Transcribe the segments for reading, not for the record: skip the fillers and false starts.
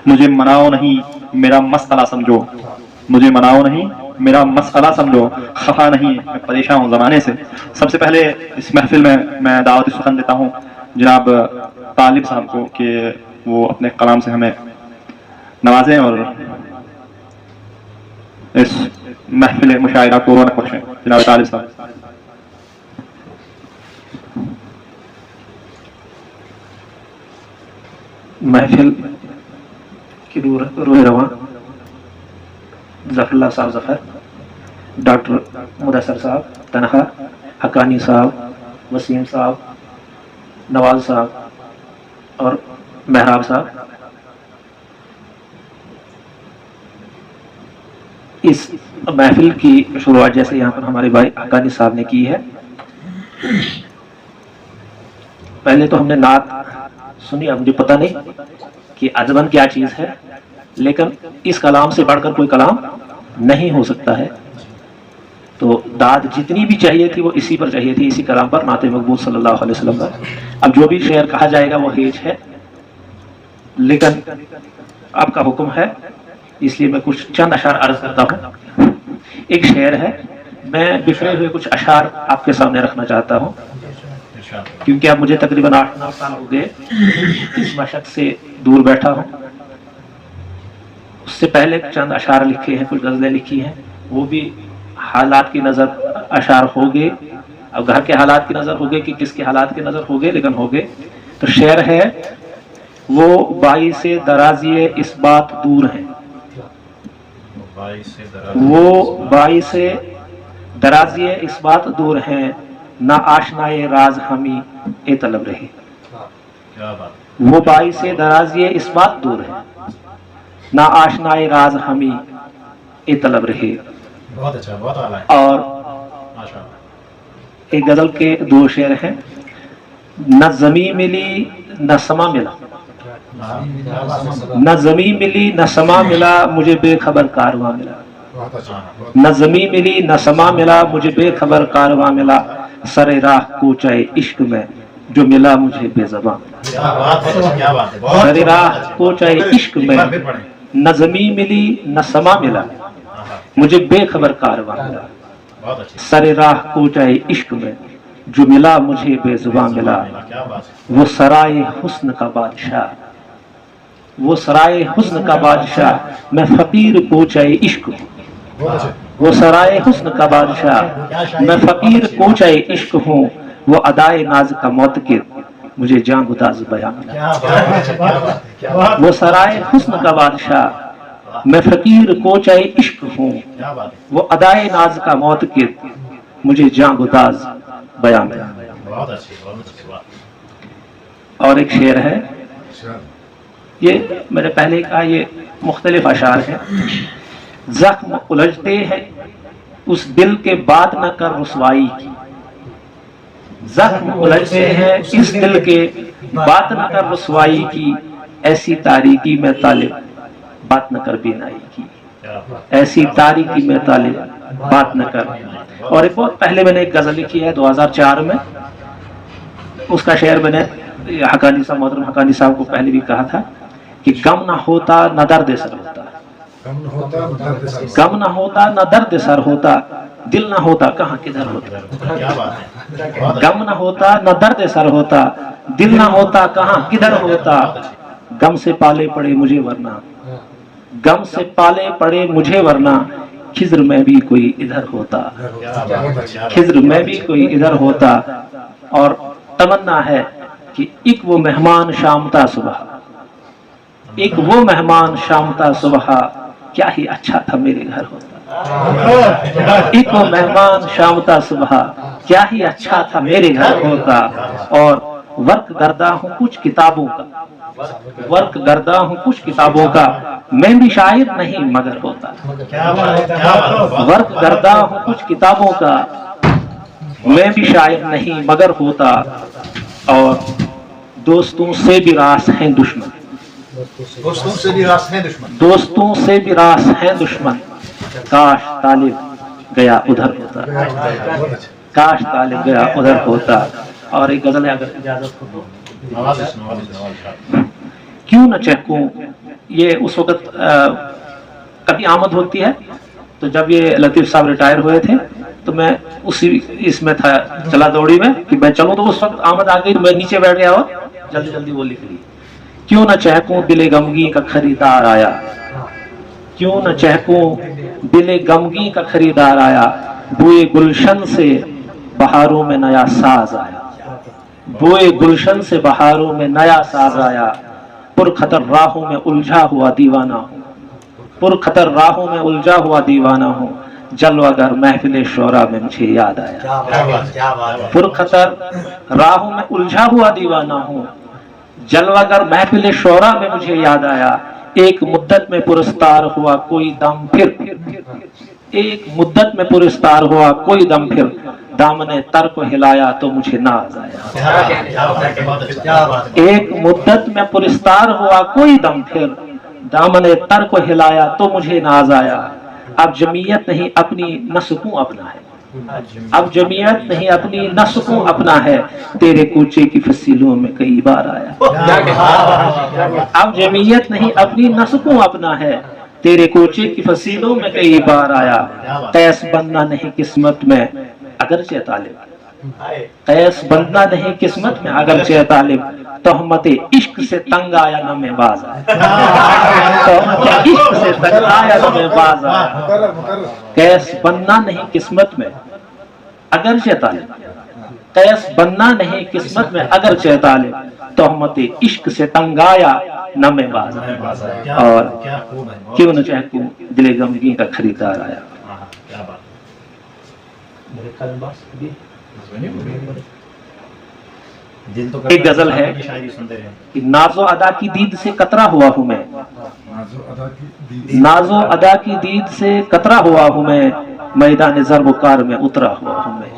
مجھے مناؤ نہیں میرا مسئلہ سمجھو، مجھے مناؤ نہیں میرا مسئلہ سمجھو، خفا نہیں میں پریشان ہوں زمانے سے۔ سب سے پہلے اس محفل میں میں دعوت سخن دیتا ہوں جناب طالب صاحب کو کہ وہ اپنے کلام سے ہمیں نوازیں اور اس محفل مشاعرہ کو رونق بخشیں۔ جناب طالب صاحب۔ محفل کی روح رواں ظفر اللہ صاحب ظفر، ڈاکٹر مدثر صاحب تنہا، حقانی صاحب، وسیم صاحب، نواز صاحب اور محراب صاحب، اس محفل کی شروعات جیسے یہاں پر ہمارے بھائی حقانی صاحب نے کی ہے۔ پہلے تو ہم نے نعت سنی، اب مجھے پتہ نہیں کہ ادبن کیا چیز ہے، لیکن اس کلام سے بڑھ کر کوئی کلام نہیں ہو سکتا ہے، تو داد جتنی بھی چاہیے تھی وہ اسی پر چاہیے تھی، اسی کلام پر، نعت مقبول صلی اللہ علیہ وسلم پر۔ اب جو بھی شعر کہا جائے گا وہ ہیج ہے، لیکن آپ کا حکم ہے اس لیے میں کچھ چند اشعار عرض کرتا ہوں۔ ایک شعر ہے، میں بکھرے ہوئے کچھ اشعار آپ کے سامنے رکھنا چاہتا ہوں، کیونکہ اب مجھے تقریباً 8-9 سال ہو گئے اس مشق سے دور بیٹھا ہوں۔ اس سے پہلے چند اشعار لکھے ہیں، کچھ غزلیں لکھی ہیں، وہ بھی حالات کی نظر اشعار ہو گئے، اب گھر کے حالات کی نظر ہو گئے کہ کس کے حالات کی نظر ہو گئے، لیکن ہو گئے۔ تو شعر ہے، وہ باعث درازی اس بات دور ہیں، وہ باعث درازی اس بات دور ہیں، نہ آشنائے راز ہمیں اے طلب رہے۔ وہ باعث درازی اس بات دور ہے، نہ آشنائے راز ہمیں اے طلب رہے۔ اور ایک غزل کے 2 شعر ہیں، نہ زمین ملی نہ سما ملا، نہ زمین ملی نہ سما ملا، مجھے بے خبر کارواں ملا، نہ زمین ملی نہ سما ملا، مجھے بے خبر کارواں ملا، سر راہ کوچے عشق میں جو ملا مجھے بے زباں، سر راہ کوچے عشق میں نہ زمین ملی نہ سما ملا، مجھے بے خبر کارواں ملا، سر راہ کوچے عشق میں جو ملا مجھے بے زباں ملا، وہ سرائے حسن کا بادشاہ، وہ سرائے حسن کا بادشاہ، میں فقیر کوچے عشق ہوں، وہ سرائے حسن کا بادشاہ، میں فقیر کوچے عشق ہوں، وہ ادائے ناز کا موتقد، مجھے جاں گداز بیاں ملا، وہ سرائے حسن کا بادشاہ، میں فقیر کوچے عشق ہوں، وہ ادائے ناز کا موتقد، مجھے جاں گداز بیاں ملا۔ اور ایک شعر ہے، یہ میں نے پہلے کہا یہ مختلف اشعار ہیں، زخم الجھتے ہیں اس دل کے بات نہ کر رسوائی کی، زخم الجھتے ہیں اس دل کے بات نہ کر رسوائی کی، ایسی تاریکی میں طالب بات نہ کر بینائی کی، ایسی تاریکی میں طالب بات نہ کر۔ اور ایک بہت پہلے میں نے ایک غزل لکھی ہے 2004 میں، اس کا شعر میں نے حقانی صاحب، محترم حقانی صاحب کو پہلے بھی کہا تھا کہ غم نہ ہوتا نہ درد سر ہوتا، غم نہ ہوتا نہ درد سر ہوتا، دل نہ ہوتا کہاں کدھر ہوتا، غم نہ ہوتا نہ درد سر ہوتا، دل نہ ہوتا کہاں کدھر ہوتا، غم سے پالے پڑے مجھے ورنہ، غم سے پالے پڑے مجھے ورنہ، خضر میں بھی کوئی ادھر ہوتا، خضر میں بھی کوئی ادھر ہوتا۔ اور تمنا ہے کہ ایک وہ مہمان شامتا صبح، ایک وہ مہمان شامتا صبح، کیا ہی اچھا تھا میرے گھر ہوتا، ایک وہ مہمان شامتا صبح، کیا ہی اچھا تھا میرے گھر ہوتا۔ اور ورک گردہ ہوں کچھ کتابوں کا، ورک گردہ ہوں کچھ کتابوں کا، میں بھی شاعر نہیں مگر ہوتا، ورک گردہ ہوں کچھ کتابوں کا، میں بھی شاعر نہیں مگر ہوتا۔ اور دوستوں سے بھی راس ہیں دشمن، دوستوں سے بھی راس ہیں دشمن، دوستوں سے بھی راس ہیں دشمن، کاش طالب گیا ادھر ہوتا، کاش طالب گیا ادھر ہوتا۔ اور ایک غزل ہے اگر اجازت ہو تو، کیوں نہ چہکوں یہ اس وقت کبھی آمد ہوتی ہے، تو جب یہ لطیف صاحب ریٹائر ہوئے تھے تو میں اسی اس میں تھا چلا دوڑی میں کہ میں چلوں، تو اس وقت آمد آ گئی تو میں نیچے بیٹھ گیا اور جلدی جلدی وہ لکھ لی. کیوں نہ چہکوں دل غمگی کا خریدار آیا، کیوں نہ چہکوں دل غمگی کا خریدار آیا، بوئے گلشن سے بہاروں میں نیا ساز آیا، بوئے گلشن سے بہاروں میں نیا ساز آیا، پر خطر راہوں میں الجھا ہوا دیوانہ ہوں، پر خطر راہوں میں الجھا ہوا دیوانہ ہوں، جلوہ گر محفل شعراء میں مجھے یاد آیا، پر خطر راہوں میں الجھا ہوا دیوانہ ہوں، جلوہ گر محفل شعراء میں مجھے یاد آیا، ایک مدت میں پرستار ہوا کوئی دم پھر، ایک مدت میں پرستار ہوا کوئی دم پھر، دامن تر کو ہلایا تو مجھے ناز آیا، ایک مدت میں پرستار ہوا کوئی دم پھر، دامن تر کو ہلایا تو مجھے ناز آیا، اب جمعیت نہیں اپنی نہ سکون اپنا ہے، اب جمعیت نہیں اپنی نہ سکون اپنا ہے، تیرے کوچے کی فصیلوں میں کئی بار آیا، اب جمعیت نہیں اپنی نہ سکون اپنا ہے، تیرے کوچے کی فصیلوں میں کئی بار آیا، قیس بننا نہیں قسمت میں اگرچہ طالب، قیس بننا نہیں قسمت میں اگرچہ طالب، تہمت عشق سے تنگ آیا نہ میں باز آیا، تہمت عشق سے تنگ آیا نہ میں باز آیا، قیس بننا نہیں قسمت میں اگرچہ طالب، قیس بننا نہیں قسمت میں اگرچہ طالب، تہمت عشق سے تنگ آیا نہ میں باز آیا، اور کیوں نہ چہکوں دل غمگی کا خریدار آیا. ایک غزل ہے کہ ناز و ادا کی دید سے قطرہ ہوا ہوں میں، ناز و ادا کی دید سے قطرہ ہوا ہوں میں، میدان ضرب و کار میں اترا ہوا ہوں میں،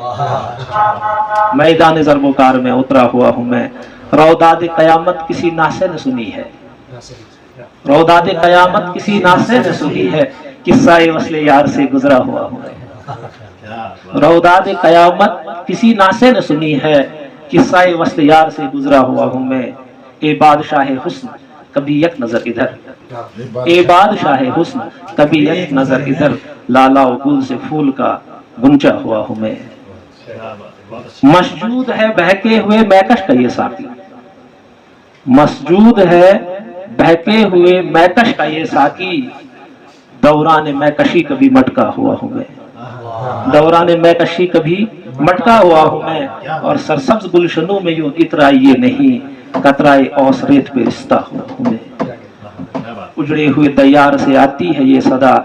میدان ضرب و کار میں اترا ہوا ہوں میں، روداد قیامت کسی ناسے نے سنی ہے، روداد قیامت کسی ناسے نے سنی ہے، قصہ وصل یار سے گزرا ہوا ہوں میں، روداد قیامت کسی ناسے نے سنی ہے، قصہ وصل یار سے گزرا ہوا ہوں میں، اے بادشاہ حسن کبھی یک نظر ادھر، اے بادشاہ حسن کبھی یک نظر ادھر، لالا و گل سے پھول کا گنچا ہوا ہوں میں، مسجود ہے بہکے ہوئے میکش کا یہ ساقی، مسجود ہے بہکے ہوئے میکش کا یہ ساقی، دوران میکشی کبھی مٹکا ہوا ہوں میں، دوران میکشی کبھی مٹکا ہوا ہوں میں، اور سرسبز گلشنوں میں یوں اترائیے نہیں، قطرائے اوس ریت پہ رشتہ ہوا ہوں میں، اجڑے ہوئے دیار سے آتی ہے یہ صدا،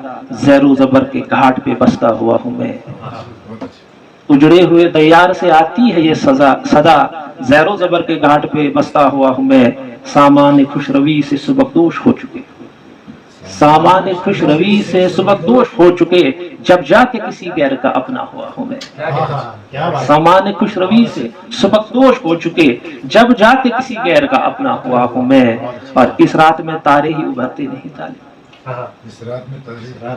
زیر و زبر کے گھاٹ پہ بستا ہوا ہوں میں، اجڑے ہوئے دیار سے آتی ہے یہ صدا، زیر و زبر کے گھاٹ پہ بستا ہوا ہوں میں، سامان خوش روی سے سبکدوش ہو چکے، سامان خوش روی سے سبکدوش ہو چکے، جب جا کے کسی غیر کا اپنا ہوا ہوں میں، سامان خوش روی سے سبکدوش ہو چکے، جب جا کے کسی غیر کا اپنا ہوا ہوں میں، اور اس رات میں تارے ہی ابھرتے نہیں طالب،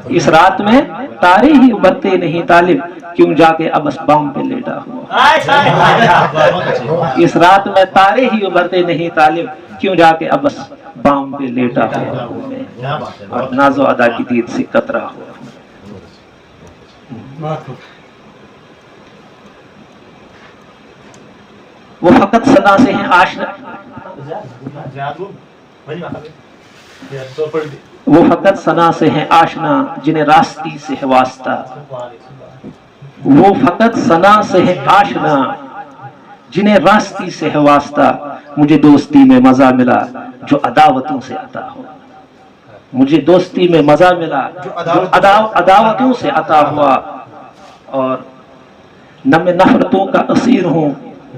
اس رات میں تارے ہی ابھرتے نہیں طالب، کیوں جا کے ابس بام پہ لیٹا ہوا، اس رات میں تارے ہی ابھرتے نہیں طالب، کیوں جا کے ابس بام پہ لیٹا ہوا ہوں میں، اور ناز و ادا کی دید سے قطرہ ہوا ہوں۔ وہ فقط صدا سے ہیں آشنا، وہ فقط ثنا سے ہیں آشنا، جنہیں راستی سے ہے واسطہ، وہ فقط ثنا سے ہے آشنا، جنہیں راستی سے ہے واسطہ، مجھے دوستی میں مزہ ملا جو عداوتوں سے عطا ہو، مجھے دوستی میں مزہ ملا جو عداوتوں سے عطا ہوا، اور نہ میں نفرتوں کا اسیر ہوں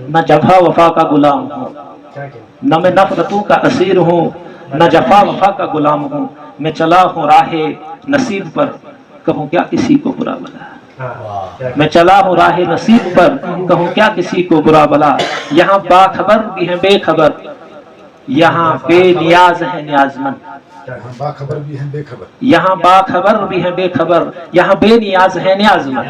نہ جفا وفا کا غلام ہوں، نہ میں نفرتوں کا اسیر ہوں نہ جفا وفا کا غلام ہوں، میں چلا ہوں راہ نصیب پر، کہوں کیا کسی کو برا بلا، میں چلا ہوں راہ نصیب پر، کہوں کیا کسی کو برا بلا، یہاں باخبر بھی ہیں بے خبر، یہاں بے نیاز ہیں نیاز مند، یہاں باخبر بھی ہیں بے خبر، یہاں باخبر بھی ہیں بے خبر، یہاں بے نیاز ہیں نیاز مند،